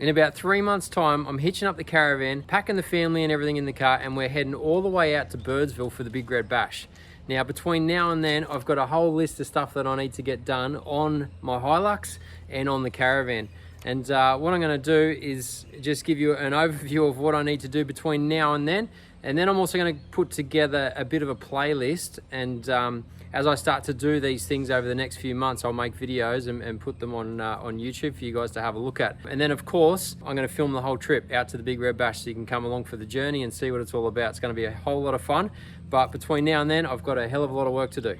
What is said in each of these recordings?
In about 3 months time, I'm hitching up the caravan, packing the family and everything in the car, and we're heading all the way out to Birdsville for the Big Red Bash. Now, between now and then, I've got a whole list of stuff that I need to get done on my Hilux and on the caravan. And what I'm going to do is just give you an overview of what I need to do between now and then. And then I'm also going to put together a bit of a playlist. And as I start to do these things over the next few months, I'll make videos and put them on YouTube for you guys to have a look at. And then, of course, I'm going to film the whole trip out to the Big Red Bash so you can come along for the journey and see what it's all about. It's going to be a whole lot of fun. But between now and then, I've got a hell of a lot of work to do.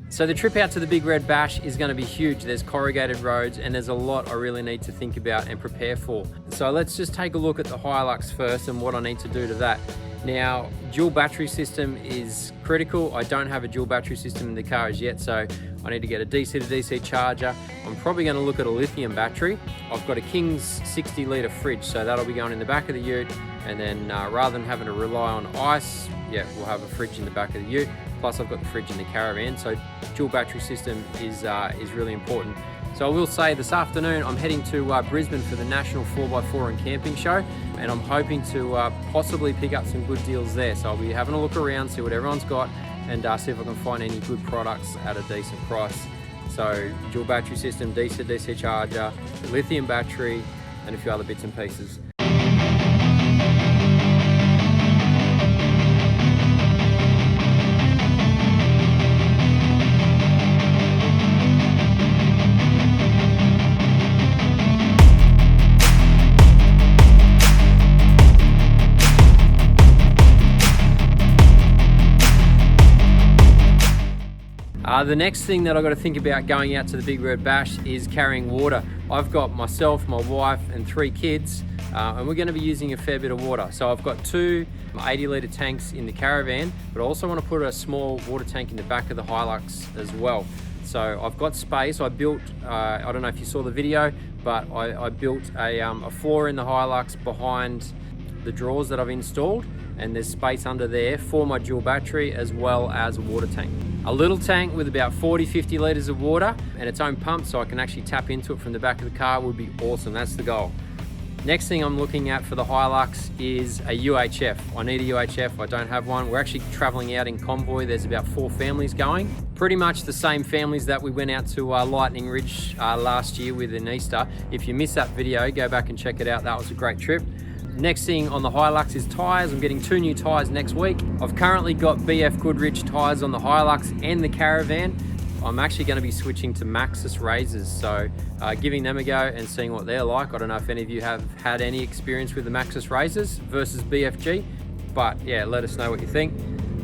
So the trip out to the Big Red Bash is going to be huge. There's corrugated roads and there's a lot I really need to think about and prepare for. So let's just take a look at the Hilux first and what I need to do to that. Now, dual battery system is critical. I don't have a dual battery system in the car as yet, so I need to get a DC to DC charger. I'm probably going to look at a lithium battery. I've got a King's 60 litre fridge, so that'll be going in the back of the ute. And then rather than having to rely on ice, yeah, we'll have a fridge in the back of the ute. Plus I've got the fridge in the caravan, so dual battery system is really important. So I will say this afternoon I'm heading to Brisbane for the National 4x4 and Camping Show, and I'm hoping to possibly pick up some good deals there. So I'll be having a look around, see what everyone's got, and see if I can find any good products at a decent price. So dual battery system, DC to DC charger, lithium battery, and a few other bits and pieces. The next thing that I've got to think about going out to the Big Red Bash is carrying water. I've got myself, my wife and 3 kids, and we're going to be using a fair bit of water. So I've got 2 80 litre tanks in the caravan, but I also want to put a small water tank in the back of the Hilux as well. So I've got space. I built, I don't know if you saw the video, but I built a floor in the Hilux behind the drawers that I've installed, and there's space under there for my dual battery as well as a water tank. A little tank with about 40-50 litres of water and its own pump so I can actually tap into it from the back of the car would be awesome. That's the goal. Next thing I'm looking at for the Hilux is a UHF. I need a UHF, I don't have one. We're actually travelling out in convoy. There's about 4 families going. Pretty much the same families that we went out to Lightning Ridge last year with in Easter. If you missed that video, go back and check it out. That was a great trip. Next thing on the Hilux is tyres. I'm getting 2 new tyres next week. I've currently got BF Goodrich tyres on the Hilux and the caravan. I'm actually going to be switching to Maxxis razors, so giving them a go and seeing what they're like. I don't know if any of you have had any experience with the Maxxis razors versus BFG, but yeah, let us know what you think.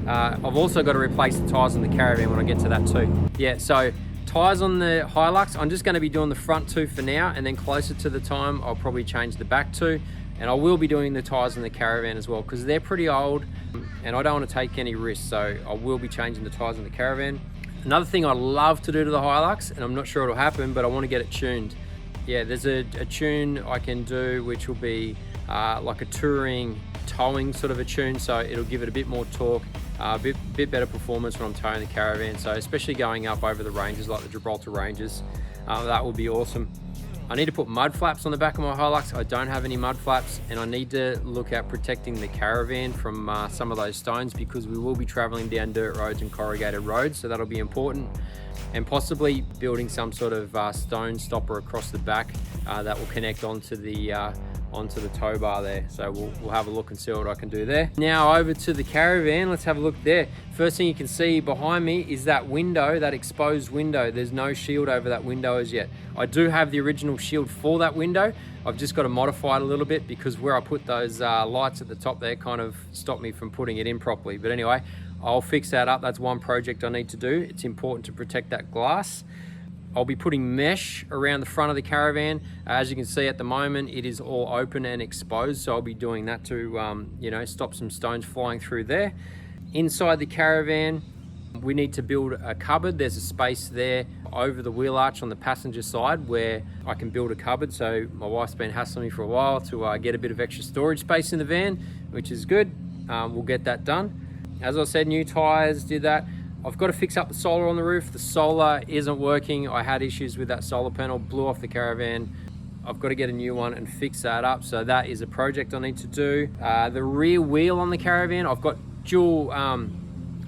I've also got to replace the tyres on the caravan when I get to that too. Yeah, so tyres on the Hilux, I'm just going to be doing the front 2 for now, and then closer to the time I'll probably change the back 2. And I will be doing the tyres in the caravan as well because they're pretty old and I don't want to take any risks, so I will be changing the tyres in the caravan. Another thing I'd love to do to the Hilux, and I'm not sure it'll happen, but I want to get it tuned. Yeah, there's a tune I can do which will be like a touring towing sort of a tune, so it'll give it a bit more torque, a bit better performance when I'm towing the caravan, so especially going up over the ranges like the Gibraltar ranges, that would be awesome. I need to put mud flaps on the back of my Hilux. I don't have any mud flaps, and I need to look at protecting the caravan from some of those stones because we will be traveling down dirt roads and corrugated roads, so that'll be important. And possibly building some sort of stone stopper across the back that will connect onto the tow bar there. So we'll have a look and see what I can do there. Now over to the caravan, let's have a look there. First thing you can see behind me is that window, that exposed window. There's no shield over that window as yet. I do have the original shield for that window. I've just got to modify it a little bit because where I put those lights at the top there kind of stopped me from putting it in properly. But anyway, I'll fix that up. That's one project I need to do. It's important to protect that glass. I'll be putting mesh around the front of the caravan. As you can see at the moment, it is all open and exposed, so I'll be doing that to stop some stones flying through there. Inside the caravan, we need to build a cupboard. There's a space there over the wheel arch on the passenger side where I can build a cupboard. So my wife's been hassling me for a while to get a bit of extra storage space in the van, which is good. We'll get that done. As I said, new tires, did that. I've got to fix up the solar on the roof. The solar isn't working. I had issues with that solar panel, blew off the caravan. I've got to get a new one and fix that up. So that is a project I need to do. The rear wheel on the caravan, I've got dual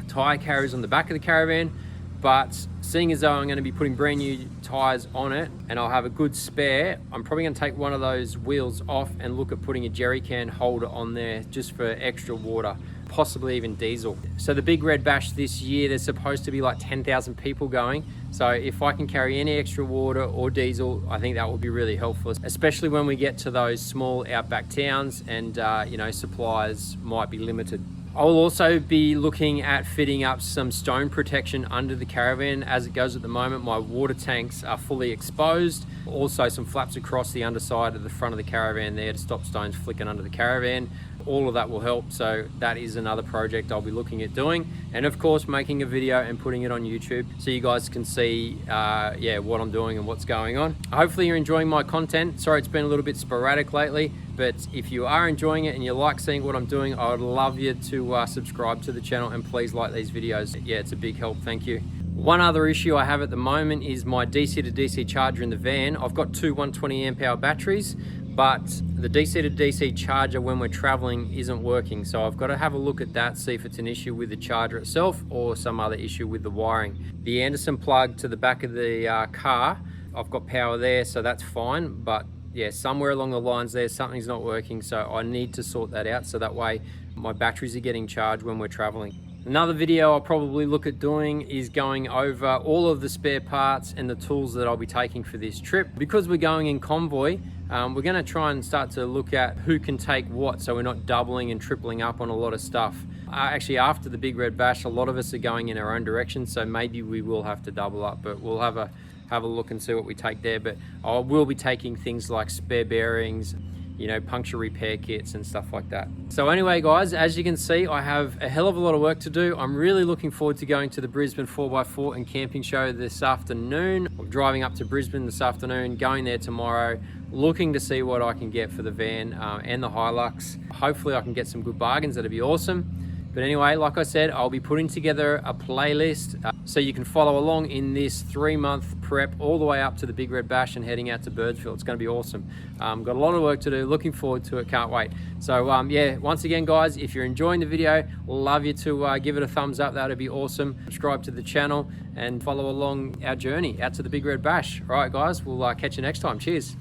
tire carriers on the back of the caravan, but seeing as though I'm going to be putting brand new tires on it and I'll have a good spare, I'm probably going to take one of those wheels off and look at putting a jerry can holder on there just for extra water, possibly even diesel. So the Big Red Bash this year, there's supposed to be like 10,000 people going. So if I can carry any extra water or diesel, I think that will be really helpful, especially when we get to those small outback towns and you know, supplies might be limited. I'll also be looking at fitting up some stone protection under the caravan. As it goes at the moment, my water tanks are fully exposed. Also some flaps across the underside of the front of the caravan there to stop stones flicking under the caravan. All of that will help, so that is another project I'll be looking at doing, and of course making a video and putting it on YouTube so you guys can see yeah, what I'm doing and what's going on. Hopefully you're enjoying my content. Sorry it's been a little bit sporadic lately, but if you are enjoying it and you like seeing what I'm doing, I would love you to subscribe to the channel and please like these videos. Yeah, it's a big help, thank you. One other issue I have at the moment is my DC to DC charger in the van. I've got two 120 amp hour batteries, but the DC to DC charger when we're traveling isn't working. So I've got to have a look at that, see if it's an issue with the charger itself or some other issue with the wiring. The Anderson plug to the back of the car, I've got power there, so that's fine. But yeah, somewhere along the lines there, something's not working. So I need to sort that out so that way my batteries are getting charged when we're traveling. Another video I'll probably look at doing is going over all of the spare parts and the tools that I'll be taking for this trip. Because we're going in convoy, we're going to try and start to look at who can take what, so we're not doubling and tripling up on a lot of stuff. Actually, after the Big Red Bash, a lot of us are going in our own direction, so maybe we will have to double up, but we'll have a look and see what we take there. But I will be taking things like spare bearings, you know, puncture repair kits and stuff like that. So anyway guys, as you can see, I have a hell of a lot of work to do. I'm really looking forward to going to the Brisbane 4x4 and camping show this afternoon. I'm driving up to Brisbane this afternoon, going there tomorrow, looking to see what I can get for the van and the Hilux. Hopefully I can get some good bargains, that'd be awesome. But anyway, like I said, I'll be putting together a playlist so you can follow along in this 3-month prep all the way up to the Big Red Bash and heading out to Birdsville. It's going to be awesome. Got a lot of work to do, looking forward to it, can't wait. So yeah, once again guys, if you're enjoying the video, love you to give it a thumbs up, that'd be awesome. Subscribe to the channel and follow along our journey out to the Big Red Bash. All right guys, we'll catch you next time. Cheers.